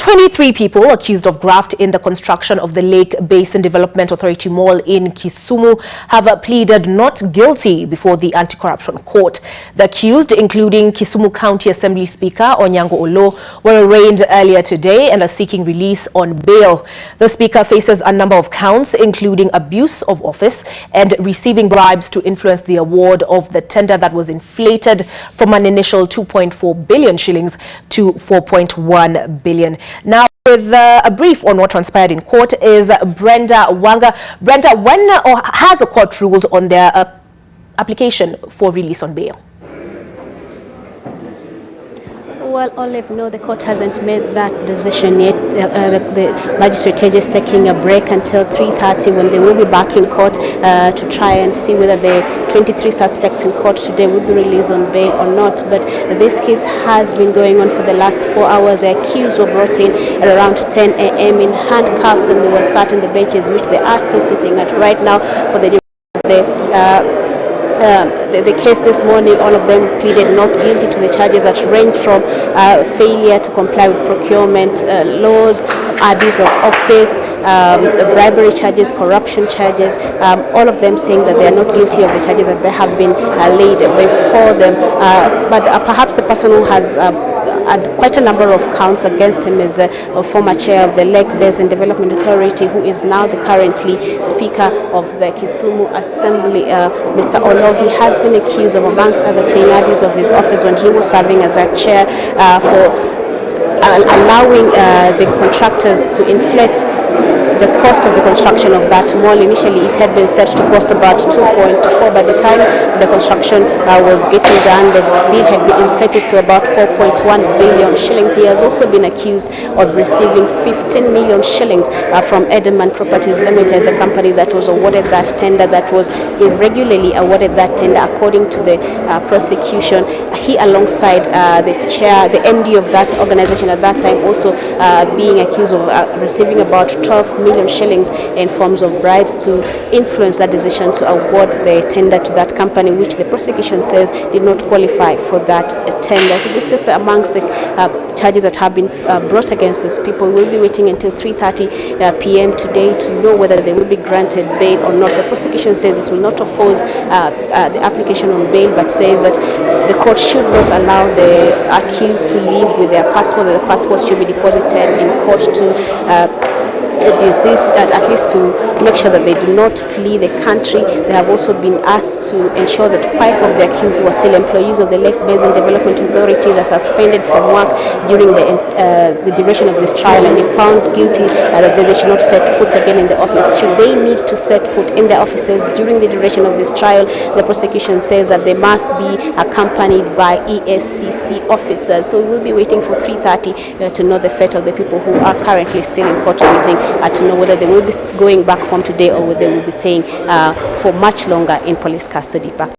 23 people accused of graft in the construction of the Lake Basin Development Authority Mall in Kisumu have pleaded not guilty before the anti-corruption court. The accused, including Kisumu County Assembly Speaker Onyango Oloo, were arraigned earlier today and are seeking release on bail. The speaker faces a number of counts, including abuse of office and receiving bribes to influence the award of the tender that was inflated from an initial 2.4 billion shillings to 4.1 billion. Now, with a brief on what transpired in court is Brenda Wanga. Brenda, when or has the court ruled on their application for release on bail? Well, Olive, no, the court hasn't made that decision yet. The magistrate judge is taking a break until 3:30 when they will be back in court to try and see whether the 23 suspects in court today will be released on bail or not. But this case has been going on for the last 4 hours. The accused were brought in at around 10 a.m. in handcuffs, and they were sat in the benches, which they are still sitting at right now for the case this morning. All of them pleaded not guilty to the charges that range from failure to comply with procurement laws, abuse of office, bribery charges, corruption charges, all of them saying that they are not guilty of the charges that they have been laid before them. But perhaps the person who has quite a number of counts against him is a former chair of the Lake Basin Development Authority, who is now the currently Speaker of the Kisumu Assembly, Mr. Oloo. He has been accused of, amongst other things, abuse of his office when he was serving as a chair for allowing the contractors to inflate the cost of the construction of that mall. Initially, it had been set to cost about 2.4. By the time the construction was getting done, the bill had been inflated to about 4.1 billion shillings. He has also been accused of receiving 15 million shillings from Edelman Properties Limited, the company that was awarded that tender, that was irregularly awarded that tender, according to the prosecution. He, alongside the chair, the MD of that organization at that time, also being accused of receiving about 12 million shillings in forms of bribes to influence that decision to award the tender to that company, which the prosecution says did not qualify for that tender. So this is amongst the charges that have been brought against these people. We'll be waiting until 3:30 p.m. today to know whether they will be granted bail or not. The prosecution says this will not oppose the application on bail, but says that the court should not allow the accused to leave with their passport, that the passports should be deposited in court to at least to make sure that they do not flee the country. They have also been asked to ensure that 5 of the accused who are still employees of the Lake Basin Development Authority are suspended from work during the duration of this trial, and they found guilty that they should not set foot again in the office. Should they need to set foot in their offices during the duration of this trial, the prosecution says that they must be accompanied by ESCC officers. So we will be waiting for 3:30 to know the fate of the people who are currently still in court waiting to know whether they will be going back home today or whether they will be staying for much longer in police custody back